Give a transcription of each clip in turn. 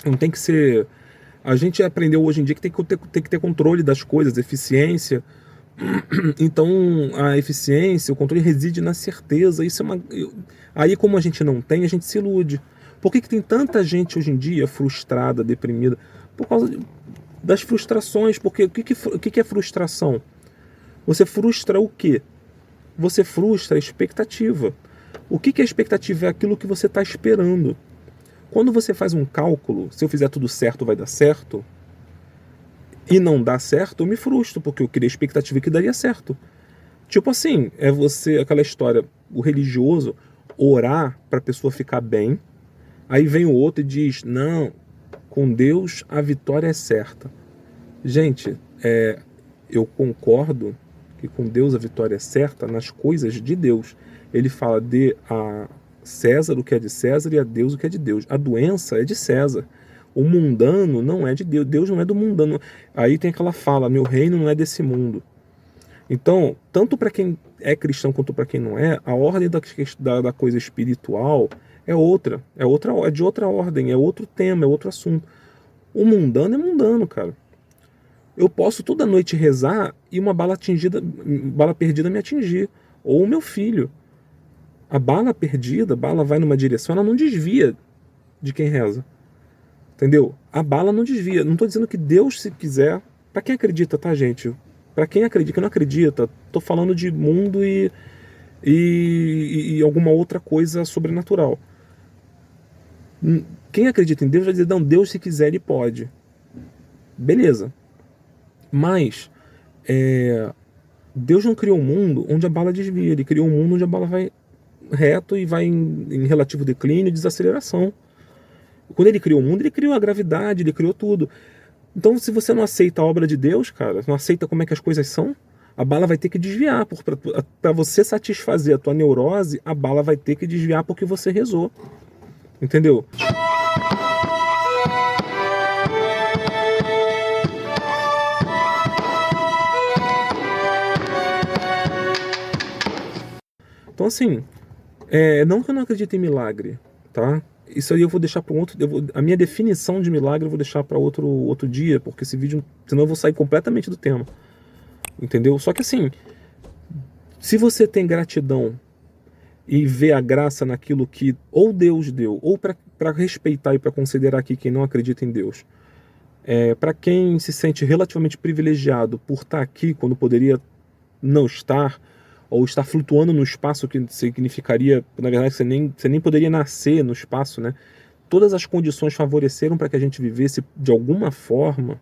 Não tem que ser... A gente aprendeu hoje em dia que tem que ter controle das coisas, eficiência. Então, a eficiência, o controle reside na certeza. Isso é uma... Aí, como a gente não tem, a gente se ilude. Por que tem tanta gente hoje em dia frustrada, deprimida? Por causa das frustrações. Porque o que é frustração? Você frustra o quê? Você frustra a expectativa. O que é expectativa? É aquilo que você está esperando. Quando você faz um cálculo, se eu fizer tudo certo, vai dar certo, e não dá certo, eu me frustro, porque eu criei a expectativa que daria certo. Tipo assim, é você, aquela história, o religioso orar para a pessoa ficar bem, aí vem o outro e diz, não, com Deus a vitória é certa. Gente, eu concordo que com Deus a vitória é certa nas coisas de Deus. Ele fala de a César o que é de César e a Deus o que é de Deus. A doença é de César. O mundano não é de Deus. Deus não é do mundano. Aí tem aquela fala, meu reino não é desse mundo. Então, tanto para quem é cristão quanto para quem não é, a ordem da coisa espiritual é outra. É de outra ordem, é outro tema, é outro assunto. O mundano é mundano, cara. Eu posso toda noite rezar e uma bala perdida me atingir. Ou o meu filho. A bala perdida, a bala vai numa direção, ela não desvia de quem reza. Entendeu? A bala não desvia. Não estou dizendo que Deus, se quiser... Para quem acredita, tá, gente? Para quem acredita, quem não acredita, tô falando de mundo e alguma outra coisa sobrenatural. Quem acredita em Deus vai dizer, não, Deus, se quiser, ele pode. Beleza. Mas Deus não criou um mundo onde a bala desvia. Ele criou um mundo onde a bala vai reto e vai em relativo declínio e desaceleração. Quando ele criou o mundo, ele criou a gravidade, ele criou tudo. Então, se você não aceita a obra de Deus, cara, não aceita como é que as coisas são, a bala vai ter que desviar. Para você satisfazer a tua neurose, a bala vai ter que desviar porque você rezou. Entendeu? Então, assim, não que eu não acredite em milagre, tá? Isso aí eu vou deixar para outro... a minha definição de milagre eu vou deixar para outro dia, porque esse vídeo... Senão eu vou sair completamente do tema. Entendeu? Só que assim, se você tem gratidão e vê a graça naquilo que ou Deus deu, ou para respeitar e para considerar aqui quem não acredita em Deus, para quem se sente relativamente privilegiado por estar aqui quando poderia não estar, ou estar flutuando no espaço, que significaria, na verdade, que você nem poderia nascer no espaço, né? Todas as condições favoreceram para que a gente vivesse de alguma forma,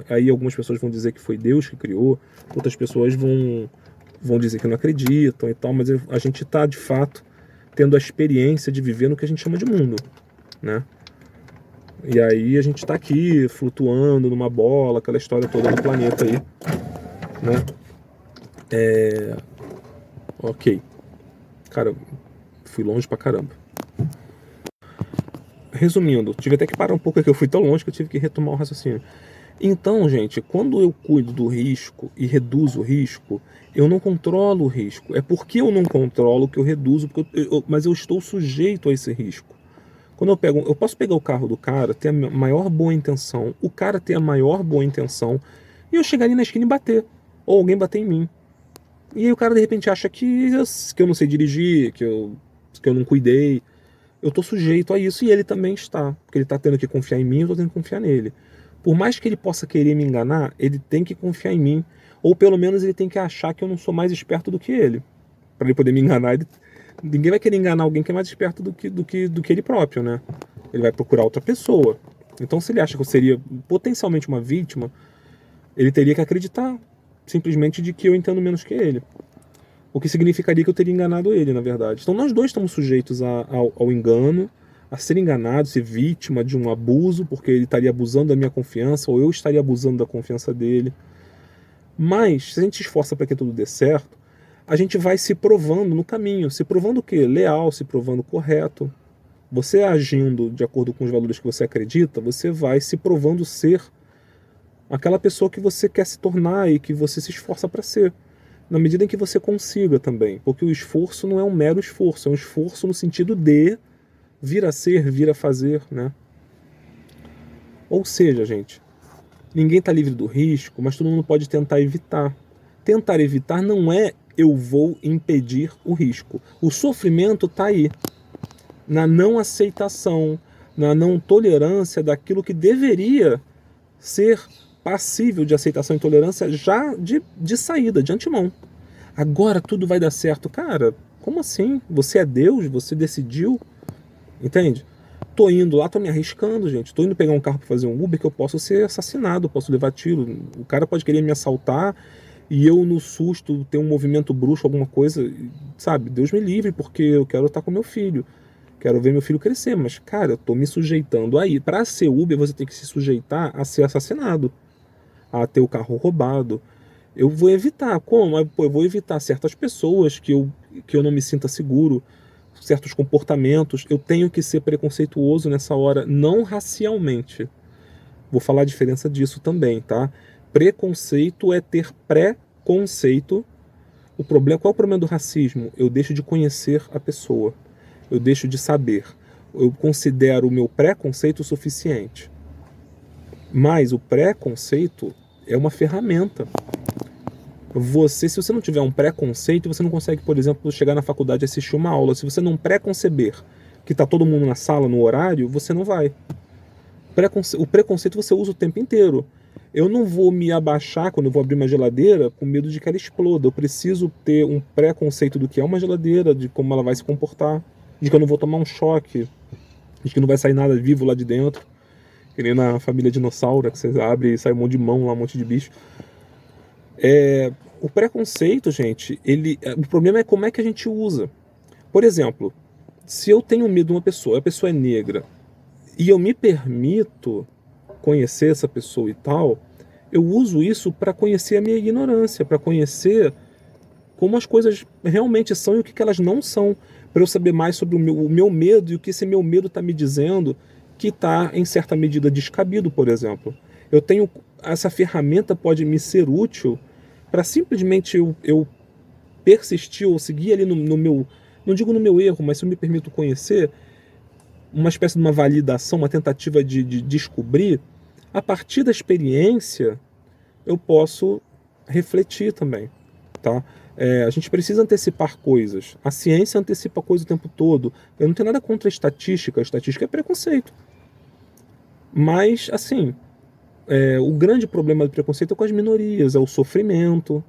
aí algumas pessoas vão dizer que foi Deus que criou, outras pessoas vão dizer que não acreditam e tal, mas a gente está, de fato, tendo a experiência de viver no que a gente chama de mundo, né? E aí a gente está aqui, flutuando numa bola, aquela história toda do planeta aí, né? Ok. Cara, fui longe pra caramba. Resumindo, tive até que parar um pouco aqui, eu fui tão longe que eu tive que retomar o raciocínio. Então, gente, quando eu cuido do risco e reduzo o risco, eu não controlo o risco. É porque eu não controlo que eu reduzo, mas eu estou sujeito a esse risco. Quando eu posso pegar o carro do cara, ter a maior boa intenção, o cara ter a maior boa intenção, e eu chegar ali na esquina e bater. Ou alguém bater em mim. E aí o cara de repente acha que eu não sei dirigir, que eu não cuidei. Eu tô sujeito a isso e ele também está. Porque ele tá tendo que confiar em mim, eu tô tendo que confiar nele. Por mais que ele possa querer me enganar, ele tem que confiar em mim. Ou pelo menos ele tem que achar que eu não sou mais esperto do que ele. Para ele poder me enganar. Ninguém vai querer enganar alguém que é mais esperto do que ele próprio, né? Ele vai procurar outra pessoa. Então, se ele acha que eu seria potencialmente uma vítima, ele teria que acreditar simplesmente de que eu entendo menos que ele. O que significaria que eu teria enganado ele, na verdade. Então nós dois estamos sujeitos ao engano, a ser enganado, ser vítima de um abuso, porque ele estaria abusando da minha confiança, ou eu estaria abusando da confiança dele. Mas, se a gente se esforça para que tudo dê certo, a gente vai se provando no caminho. Se provando o quê? Leal, se provando correto. Você agindo de acordo com os valores que você acredita, você vai se provando ser aquela pessoa que você quer se tornar e que você se esforça para ser. Na medida em que você consiga também. Porque o esforço não é um mero esforço, é um esforço no sentido de vir a ser, vir a fazer, né? Ou seja, gente, ninguém está livre do risco, mas todo mundo pode tentar evitar. Tentar evitar não é eu vou impedir o risco. O sofrimento está aí, na não aceitação, na não tolerância daquilo que deveria ser passível de aceitação e tolerância já de saída, de antemão. Agora tudo vai dar certo. Cara, como assim? Você é Deus? Você decidiu? Entende? Tô indo lá, tô me arriscando, gente. Tô indo pegar um carro para fazer um Uber que eu posso ser assassinado, posso levar tiro. O cara pode querer me assaltar e eu, no susto, ter um movimento brusco, alguma coisa, sabe? Deus me livre, porque eu quero estar com meu filho. Quero ver meu filho crescer, mas, cara, eu tô me sujeitando aí. Para ser Uber, você tem que se sujeitar a ser assassinado, a ter o carro roubado. Eu vou evitar. Como? Pô, eu vou evitar certas pessoas que eu não me sinta seguro, certos comportamentos. Eu tenho que ser preconceituoso nessa hora, não racialmente. Vou falar a diferença disso também, tá? Preconceito é ter pré-conceito. Qual é o problema do racismo? Eu deixo de conhecer a pessoa. Eu deixo de saber. Eu considero o meu preconceito suficiente. Mas o preconceito é uma ferramenta. Se você não tiver um preconceito, você não consegue, por exemplo, chegar na faculdade e assistir uma aula. Se você não preconceber que está todo mundo na sala no horário, você não vai. O preconceito você usa o tempo inteiro. Eu não vou me abaixar quando eu vou abrir uma geladeira com medo de que ela exploda. Eu preciso ter um preconceito do que é uma geladeira, de como ela vai se comportar, de que eu não vou tomar um choque, de que não vai sair nada vivo lá de dentro. Que nem na família dinossauro, que você abre e sai um monte de mão lá, um monte de bicho. O preconceito, gente, o problema é como é que a gente usa. Por exemplo, se eu tenho medo de uma pessoa, a pessoa é negra, e eu me permito conhecer essa pessoa e tal, eu uso isso para conhecer a minha ignorância, para conhecer como as coisas realmente são e o que elas não são, para eu saber mais sobre o meu medo e o que esse meu medo está me dizendo que está, em certa medida, descabido, por exemplo. Essa ferramenta pode me ser útil para simplesmente eu persistir ou seguir ali no meu, não digo no meu erro, mas se eu me permito conhecer, uma espécie de uma validação, uma tentativa de descobrir, a partir da experiência eu posso refletir também, tá? A gente precisa antecipar coisas. A ciência antecipa coisas o tempo todo. Eu não tenho nada contra a estatística é preconceito. Mas, assim, o grande problema do preconceito é com as minorias, é o sofrimento,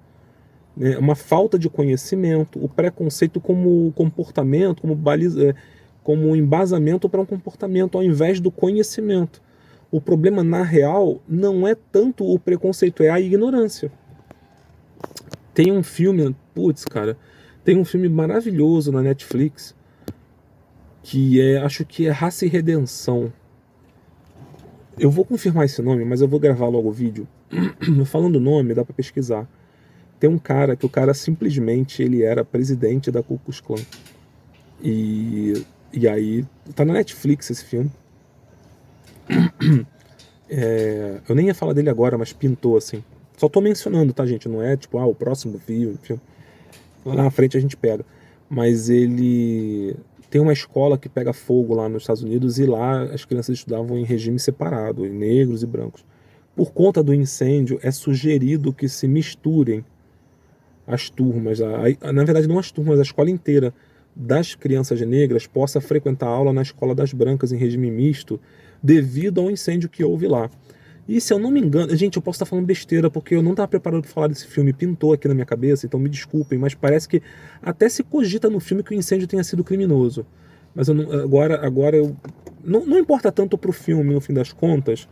né? Uma falta de conhecimento, o preconceito como comportamento, como embasamento para um comportamento, ao invés do conhecimento. O problema, na real, não é tanto o preconceito, é a ignorância. Tem um filme, tem um filme maravilhoso na Netflix, acho que é Raça e Redenção. Eu vou confirmar esse nome, mas eu vou gravar logo o vídeo. Falando o nome, dá pra pesquisar. Tem um cara que o cara simplesmente ele era presidente da Ku Klux Klan. E aí, tá na Netflix esse filme. Eu nem ia falar dele agora, mas pintou assim. Só tô mencionando, tá, gente? Não é tipo, o próximo filme. Lá na frente a gente pega. Mas ele tem uma escola que pega fogo lá nos Estados Unidos e lá as crianças estudavam em regime separado, negros e brancos. Por conta do incêndio, é sugerido que se misturem as turmas. Na verdade, não as turmas, a escola inteira das crianças negras possa frequentar a aula na escola das brancas em regime misto, devido ao incêndio que houve lá. E se eu não me engano, gente, eu posso estar falando besteira porque eu não estava preparado para falar desse filme, pintou aqui na minha cabeça, então me desculpem, mas parece que até se cogita no filme que o incêndio tenha sido criminoso. Mas agora não importa tanto pro filme no fim das contas,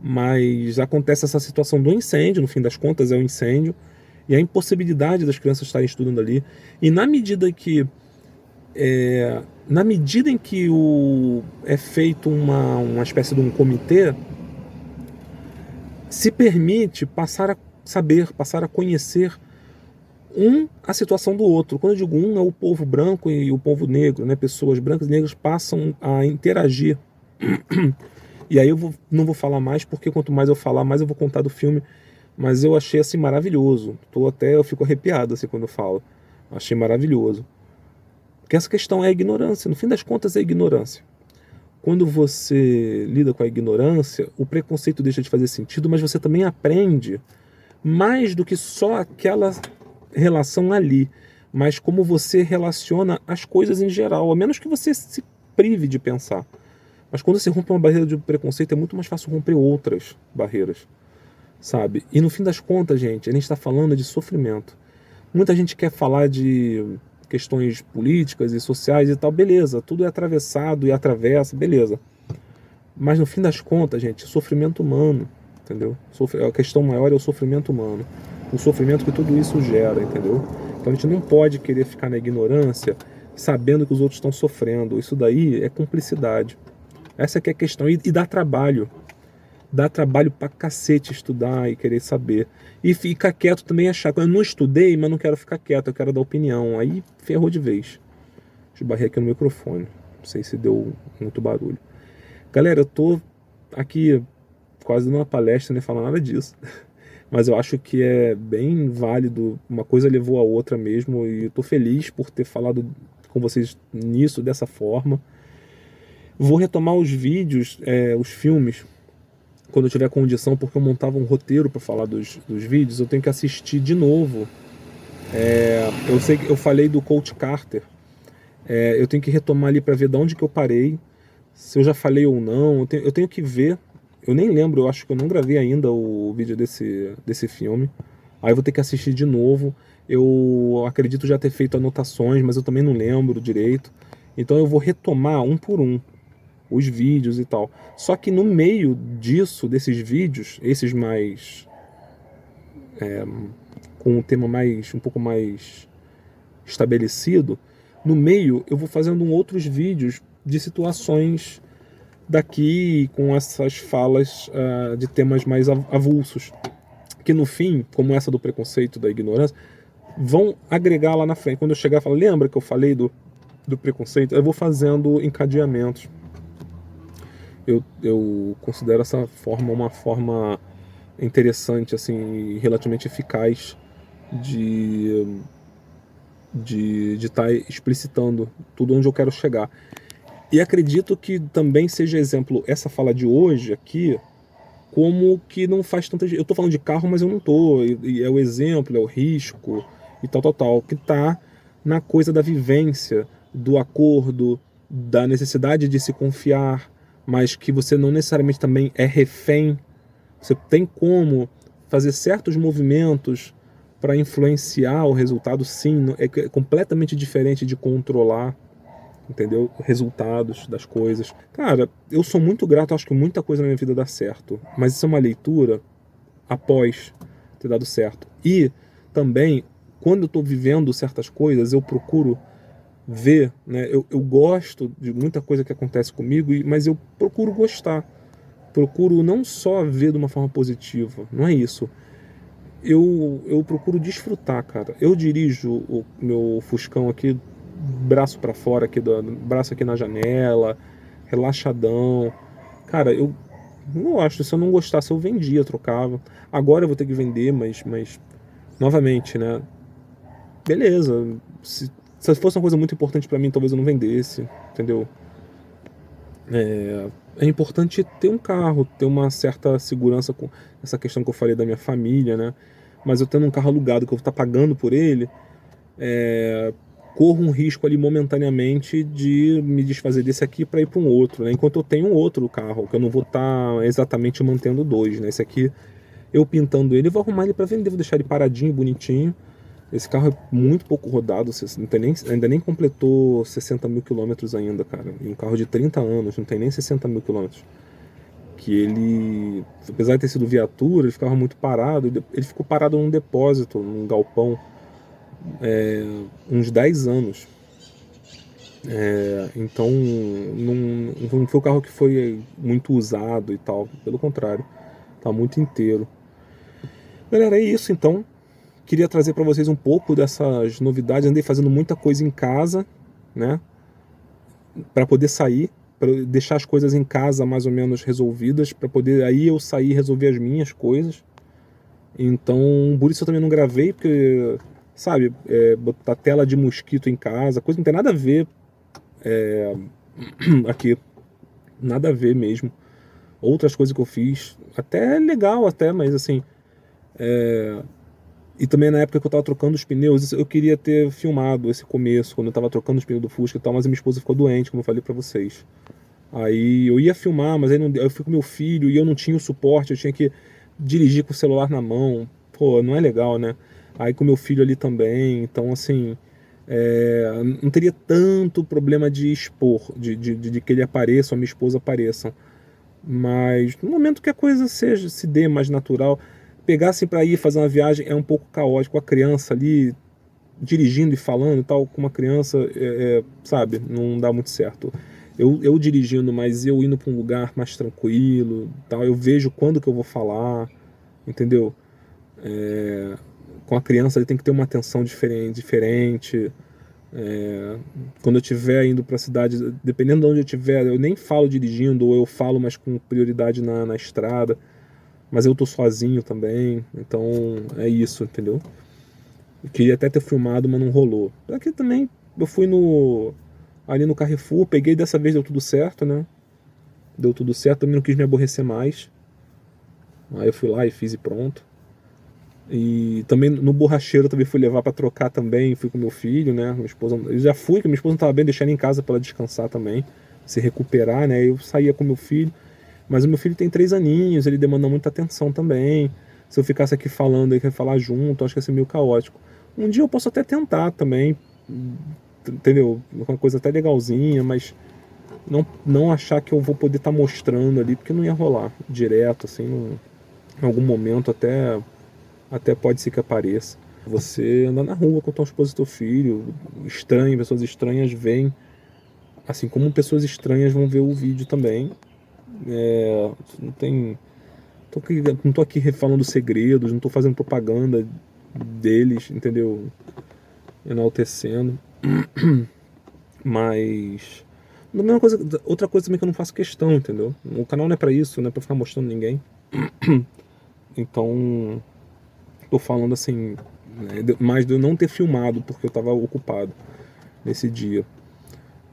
mas acontece essa situação do incêndio, no fim das contas é um incêndio, e a impossibilidade das crianças estarem estudando ali. E na medida em que é feito uma espécie de um comitê, se permite passar a saber, passar a conhecer a situação do outro. Quando eu digo é o povo branco e o povo negro, né? Pessoas brancas e negras passam a interagir. E aí não vou falar mais, porque quanto mais eu falar, mais eu vou contar do filme. Mas eu achei assim maravilhoso. Eu fico arrepiado assim quando eu falo. Achei maravilhoso. Porque essa questão é a ignorância. No fim das contas é a ignorância. quando você lida com a ignorância, o preconceito deixa de fazer sentido, mas você também aprende mais do que só aquela relação ali, mas como você relaciona as coisas em geral, a menos que você se prive de pensar. Mas quando você rompe uma barreira de preconceito, é muito mais fácil romper outras barreiras, sabe? E no fim das contas, gente, a gente está falando de sofrimento. Muita gente quer falar de questões políticas e sociais e tal, beleza, tudo é atravessado e atravessa, beleza. Mas no fim das contas, gente, sofrimento humano, entendeu? A questão maior é o sofrimento humano. O sofrimento que tudo isso gera, entendeu? Então a gente não pode querer ficar na ignorância sabendo que os outros estão sofrendo. Isso daí é cumplicidade. Essa que é a questão. E dá trabalho. Dá trabalho pra cacete estudar e querer saber. E ficar quieto também é chato. Eu não estudei, mas não quero ficar quieto, eu quero dar opinião. Aí ferrou de vez. Esbarrei aqui no microfone. Não sei se deu muito barulho. Galera, eu tô aqui quase numa palestra, nem falar nada disso. Mas eu acho que é bem válido. Uma coisa levou a outra mesmo. E eu tô feliz por ter falado com vocês nisso, dessa forma. Vou retomar os vídeos, os filmes, quando eu tiver condição, porque eu montava um roteiro para falar dos vídeos. Eu tenho que assistir de novo. Eu sei que eu falei do Coach Carter. Eu tenho que retomar ali para ver de onde que eu parei, se eu já falei ou não. Eu tenho que ver. Eu nem lembro, eu acho que eu não gravei ainda o vídeo desse filme. Aí eu vou ter que assistir de novo. Eu acredito já ter feito anotações, mas eu também não lembro direito. Então eu vou retomar um por um os vídeos e tal. Só que no meio disso, desses vídeos, esses mais com um tema um pouco mais estabelecido, no meio eu vou fazendo outros vídeos de situações daqui com essas falas de temas mais avulsos, que no fim, como essa do preconceito, da ignorância, vão agregar lá na frente. Quando eu chegar e falar, lembra que eu falei do preconceito? Eu vou fazendo encadeamentos. Eu considero essa forma uma forma interessante, assim, relativamente eficaz de estar explicitando tudo onde eu quero chegar. E acredito que também seja exemplo essa fala de hoje aqui, como que não faz tanta... Eu tô falando de carro, mas eu não tô. E é o exemplo, é o risco e tal, que tá na coisa da vivência, do acordo, da necessidade de se confiar, mas que você não necessariamente também é refém. Você tem como fazer certos movimentos para influenciar o resultado, sim. É completamente diferente de controlar, entendeu? Resultados das coisas. Cara, eu sou muito grato, acho que muita coisa na minha vida dá certo, mas isso é uma leitura após ter dado certo. E também, quando eu estou vivendo certas coisas, eu procuro ver, né? Eu gosto de muita coisa que acontece comigo, mas eu procuro gostar. Procuro não só ver de uma forma positiva, não é isso. Eu procuro desfrutar, cara. Eu dirijo o meu Fuscão aqui, braço para fora, braço aqui na janela, relaxadão. Cara, eu gosto. Se eu não gostasse, eu vendia, trocava. Agora eu vou ter que vender, mas novamente, né? Beleza. Se fosse uma coisa muito importante para mim, talvez eu não vendesse, entendeu? É importante ter um carro, ter uma certa segurança com essa questão que eu falei da minha família, né? Mas eu tendo um carro alugado que eu vou estar pagando por ele, corro um risco ali momentaneamente de me desfazer desse aqui para ir para um outro, né? Enquanto eu tenho um outro carro, que eu não vou estar exatamente mantendo dois, né? Esse aqui, eu pintando ele, eu vou arrumar ele para vender, vou deixar ele paradinho, bonitinho. Esse carro é muito pouco rodado, ainda nem completou 60 mil quilômetros ainda, cara. E um carro de 30 anos, não tem nem 60 mil quilômetros. Que ele, apesar de ter sido viatura, ele ficava muito parado. Ele ficou parado num depósito, num galpão, uns 10 anos. Então, não foi um carro que foi muito usado e tal. Pelo contrário, tá muito inteiro. Galera, é isso então. Queria trazer para vocês um pouco dessas novidades. Andei fazendo muita coisa em casa, né? Para poder sair, para deixar as coisas em casa mais ou menos resolvidas, para poder aí eu sair e resolver as minhas coisas. Então, por isso eu também não gravei, porque, sabe, botar tela de mosquito em casa, coisa que não tem nada a ver aqui nada a ver mesmo. Outras coisas que eu fiz, até legal até, mas assim, e também na época que eu tava trocando os pneus, eu queria ter filmado esse começo, quando eu tava trocando os pneus do Fusca e tal, mas a minha esposa ficou doente, como eu falei pra vocês. Aí eu ia filmar, mas aí não, eu fui com meu filho e eu não tinha o suporte, eu tinha que dirigir com o celular na mão. Pô, não é legal, né? Aí com meu filho ali também, então assim, não teria tanto problema de expor, de que ele apareça ou a minha esposa apareçam. Mas no momento que a coisa se dê mais natural, pegar assim para ir fazer uma viagem é um pouco caótico, a criança ali dirigindo e falando e tal, com uma criança, sabe, não dá muito certo. Eu dirigindo, mas eu indo para um lugar mais tranquilo, tal, eu vejo quando que eu vou falar, entendeu? Com a criança ele tem que ter uma atenção diferente. Quando eu estiver indo para a cidade, dependendo de onde eu estiver, eu nem falo dirigindo, ou eu falo, mas com prioridade na estrada. Mas eu tô sozinho também, então é isso, entendeu? Eu queria até ter filmado, mas não rolou. Aqui também eu fui ali no Carrefour, peguei, dessa vez deu tudo certo, né? Deu tudo certo, também não quis me aborrecer mais. Aí eu fui lá e fiz e pronto. E também no borracheiro também fui levar pra trocar também, fui com meu filho, né? Minha esposa, eu já fui, que minha esposa não tava bem, deixei ela em casa pra ela descansar também, se recuperar, né? Eu saía com meu filho, mas o meu filho tem 3 aninhos, ele demanda muita atenção também. Se eu ficasse aqui falando, ele quer falar junto, acho que ia ser meio caótico. Um dia eu posso até tentar também, entendeu? Uma coisa até legalzinha, mas não achar que eu vou poder estar mostrando ali, porque não ia rolar direto, assim, em algum momento até pode ser que apareça. Você andar na rua com tua esposa e teu filho, estranho, pessoas estranhas veem, assim como pessoas estranhas vão ver o vídeo também. Não tem. Não tô aqui falando segredos, não tô fazendo propaganda deles, entendeu? Enaltecendo. Mas. Outra coisa também que eu não faço questão, entendeu? O canal não é pra isso, não é pra ficar mostrando ninguém. Então, tô falando assim, né, mais de eu não ter filmado porque eu tava ocupado nesse dia.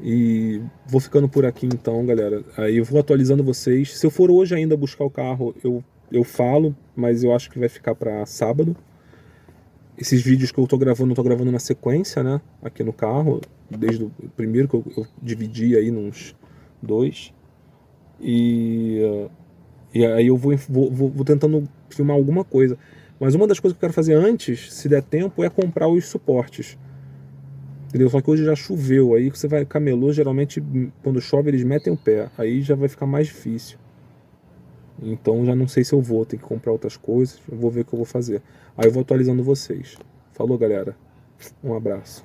E vou ficando por aqui então, galera. Aí eu vou atualizando vocês. Se eu for hoje ainda buscar o carro, eu falo, mas eu acho que vai ficar pra sábado. Esses vídeos que eu tô gravando na sequência, né? Aqui no carro, desde o primeiro que eu dividi aí nos 2. E, e aí eu vou tentando filmar alguma coisa. Mas uma das coisas que eu quero fazer antes, se der tempo, é comprar os suportes. Entendeu? Só que hoje já choveu, aí você vai camelô, geralmente quando chove eles metem o pé, aí já vai ficar mais difícil. Então já não sei se eu vou, ter que comprar outras coisas, eu vou ver o que eu vou fazer. Aí eu vou atualizando vocês. Falou, galera. Um abraço.